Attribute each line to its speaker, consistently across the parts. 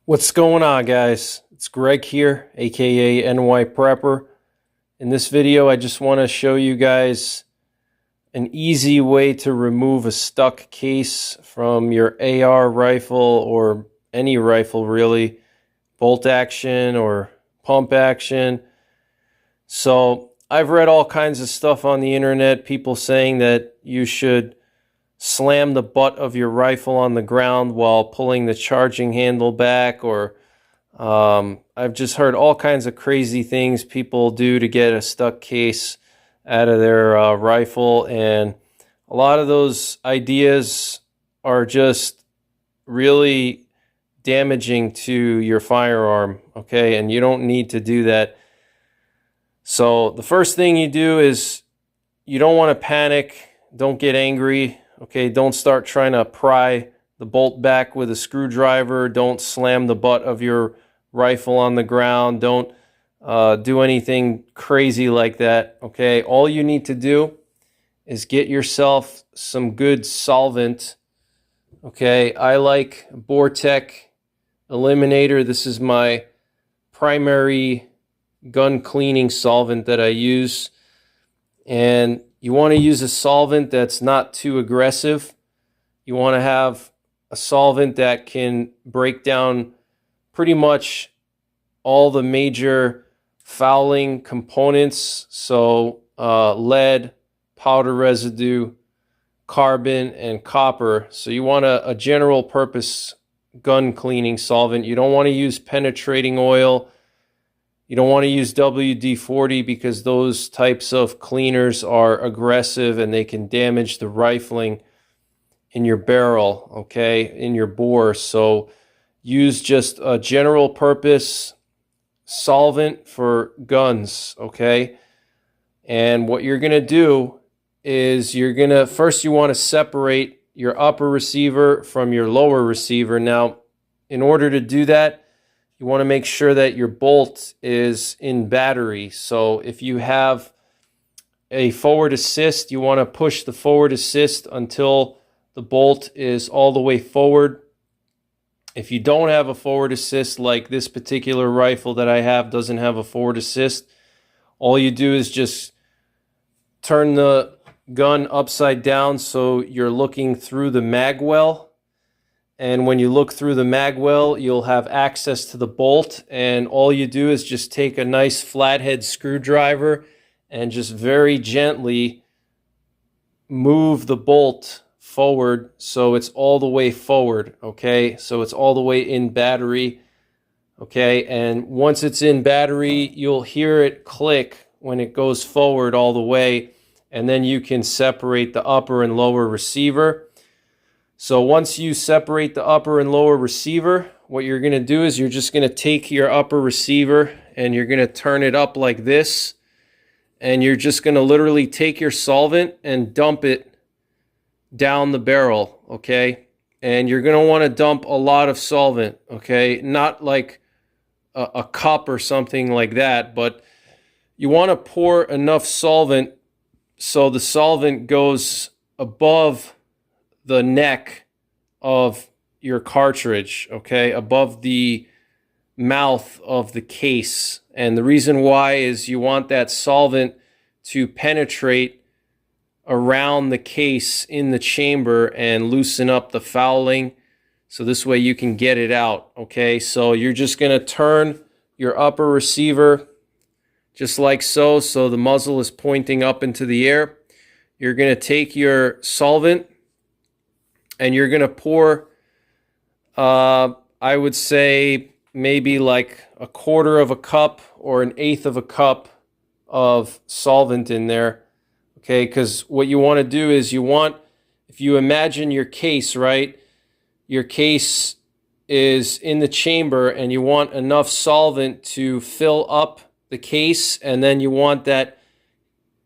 Speaker 1: What's going on, guys? It's Greg here, aka NYPrepper. In this video, I just want to show you guys an easy way to remove a stuck case from your AR rifle or any rifle really, bolt action or pump action. So I've read all kinds of stuff on the internet, people saying that you should slam the butt of your rifle on the ground while pulling the charging handle back, or I've just heard all kinds of crazy things people do to get a stuck case out of their rifle, and a lot of those ideas are just really damaging to your firearm, okay? And you don't need to do that. So the first thing you do is you don't want to panic, don't get angry. Okay, don't start trying to pry the bolt back with a screwdriver. Don't slam the butt of your rifle on the ground. Don't do anything crazy like that. Okay, all you need to do is get yourself some good solvent. Okay, I like Vortec Eliminator. This is my primary gun cleaning solvent that I use. And you want to use a solvent that's not too aggressive. You want to have a solvent that can break down pretty much all the major fouling components. So lead, powder residue, carbon, and copper. So you want a general purpose gun cleaning solvent. You don't want to use penetrating oil. You don't want to use WD-40 because those types of cleaners are aggressive and they can damage the rifling in your barrel, okay, in your bore. So use just a general purpose solvent for guns, okay? And what you're going to do is first you want to separate your upper receiver from your lower receiver. Now, in order to do that, you want to make sure that your bolt is in battery. So if you have a forward assist, you want to push the forward assist until the bolt is all the way forward. If you don't have a forward assist, like this particular rifle that I have doesn't have a forward assist, all you do is just turn the gun upside down so you're looking through the mag well. And when you look through the mag well, you'll have access to the bolt. And all you do is just take a nice flathead screwdriver and just very gently move the bolt forward so it's all the way forward, okay? So it's all the way in battery, okay? And once it's in battery, you'll hear it click when it goes forward all the way. And then you can separate the upper and lower receiver. So once you separate the upper and lower receiver, what you're going to do is you're just going to take your upper receiver and you're going to turn it up like this. And you're just going to literally take your solvent and dump it down the barrel, okay? And you're going to want to dump a lot of solvent, okay? Not like a cup or something like that, but you want to pour enough solvent so the solvent goes above the neck of your cartridge, okay, above the mouth of the case. And the reason why is you want that solvent to penetrate around the case in the chamber and loosen up the fouling, so this way you can get it out, okay? So you're just going to turn your upper receiver just like so, so the muzzle is pointing up into the air. You're going to take your solvent and you're going to pour, I would say maybe like a quarter of a cup or an eighth of a cup of solvent in there, okay? Because what you want to do is if you imagine your case, right? Your case is in the chamber and you want enough solvent to fill up the case, and then you want that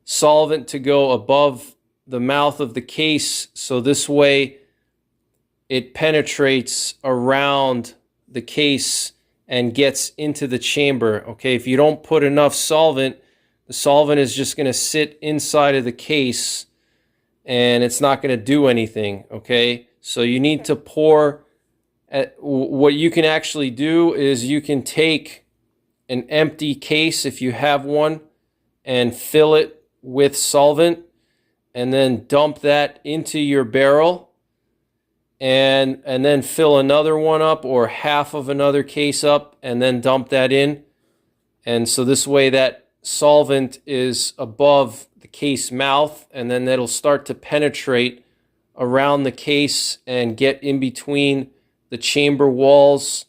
Speaker 1: solvent to go above the mouth of the case, so this way it penetrates around the case and gets into the chamber, okay? If you don't put enough solvent, the solvent is just going to sit inside of the case and it's not going to do anything, okay? So you need to pour what you can actually do is you can take an empty case, if you have one, and fill it with solvent, and then dump that into your barrel, and then fill another one up, or half of another case up, and then dump that in. And so this way that solvent is above the case mouth, and then that'll start to penetrate around the case and get in between the chamber walls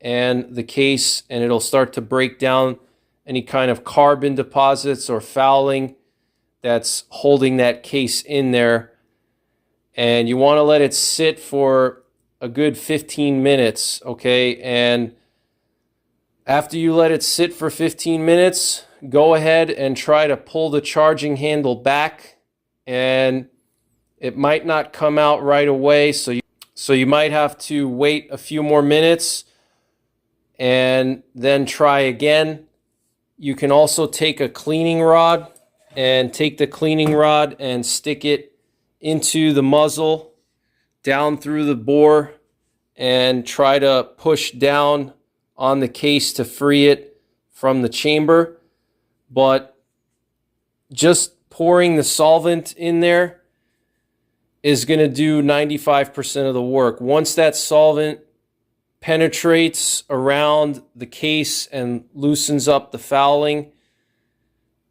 Speaker 1: and the case, and it'll start to break down any kind of carbon deposits or fouling that's holding that case in there. And you want to let it sit for a good 15 minutes, okay? And after you let it sit for 15 minutes, go ahead and try to pull the charging handle back, and it might not come out right away, so you might have to wait a few more minutes and then try again. You can also take a cleaning rod and stick it into the muzzle, down through the bore, and try to push down on the case to free it from the chamber. But just pouring the solvent in there is going to do 95% of the work. Once that solvent penetrates around the case and loosens up the fouling,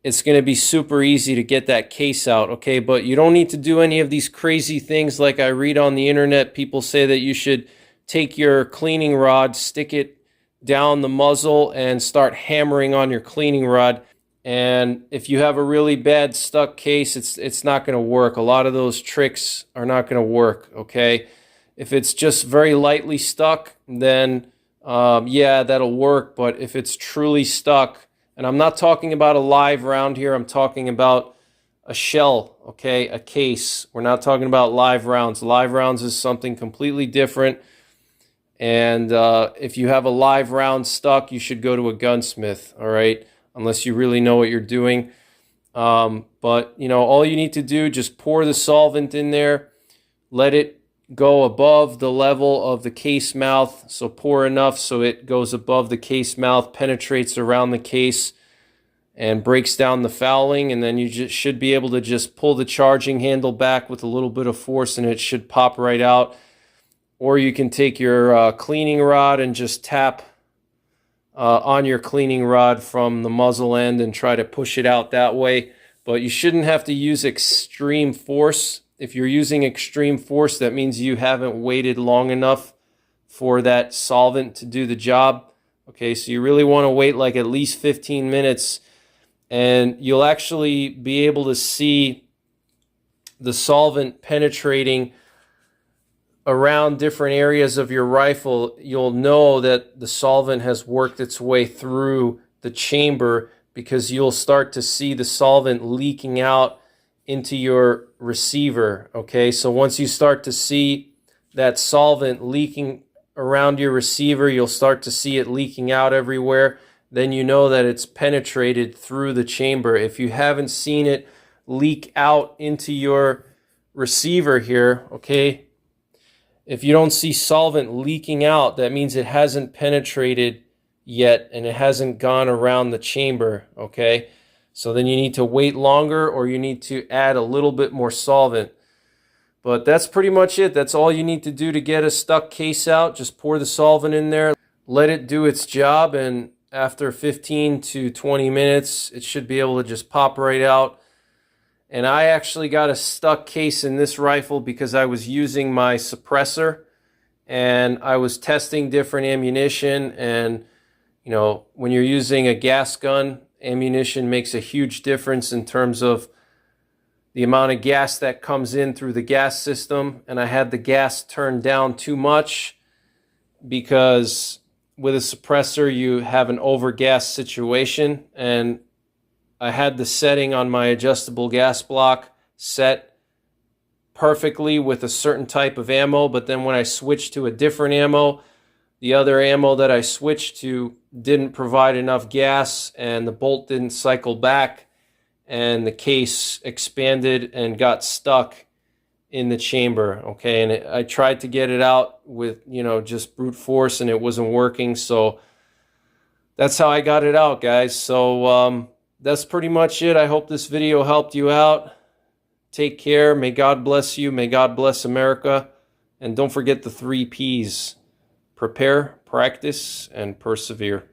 Speaker 1: it's going to be super easy to get that case out, okay? But you don't need to do any of these crazy things like I read on the internet. People say that you should take your cleaning rod, stick it down the muzzle, and start hammering on your cleaning rod. And if you have a really bad stuck case, it's not going to work. A lot of those tricks are not going to work, okay? If it's just very lightly stuck, then yeah, that'll work. But if it's truly stuck, and I'm not talking about a live round here, I'm talking about a shell, okay, a case. We're not talking about live rounds. Live rounds is something completely different. And if you have a live round stuck, you should go to a gunsmith, all right? Unless you really know what you're doing. But, you know, all you need to do, just pour the solvent in there, let it go above the level of the case mouth. So pour enough so it goes above the case mouth, penetrates around the case, and breaks down the fouling. And then you just should be able to just pull the charging handle back with a little bit of force, and it should pop right out. Or you can take your cleaning rod and just tap on your cleaning rod from the muzzle end and try to push it out that way. But you shouldn't have to use extreme force. If you're using extreme force, that means you haven't waited long enough for that solvent to do the job. Okay, so you really want to wait like at least 15 minutes, and you'll actually be able to see the solvent penetrating around different areas of your rifle. You'll know that the solvent has worked its way through the chamber, because you'll start to see the solvent leaking out into your receiver, okay? So once you start to see that solvent leaking around your receiver, you'll start to see it leaking out everywhere, then you know that it's penetrated through the chamber. If you haven't seen it leak out into your receiver here, okay, if you don't see solvent leaking out, that means it hasn't penetrated yet and it hasn't gone around the chamber, okay? So then you need to wait longer, or you need to add a little bit more solvent. But that's pretty much it. That's all you need to do to get a stuck case out. Just pour the solvent in there, let it do its job, and after 15 to 20 minutes, it should be able to just pop right out. And I actually got a stuck case in this rifle because I was using my suppressor and I was testing different ammunition. And, you know, when you're using a gas gun, ammunition makes a huge difference in terms of the amount of gas that comes in through the gas system. And I had the gas turned down too much, because with a suppressor you have an overgas situation, and I had the setting on my adjustable gas block set perfectly with a certain type of ammo, but then when I switched to a different ammo, the other ammo that I switched to didn't provide enough gas, and the bolt didn't cycle back, and the case expanded and got stuck in the chamber, okay? And I tried to get it out with, you know, just brute force, and it wasn't working. So that's how I got it out, guys. So that's pretty much it. I hope this video helped you out. Take care. May God bless you. May God bless America. And don't forget the 3 Ps: prepare, practice, and persevere.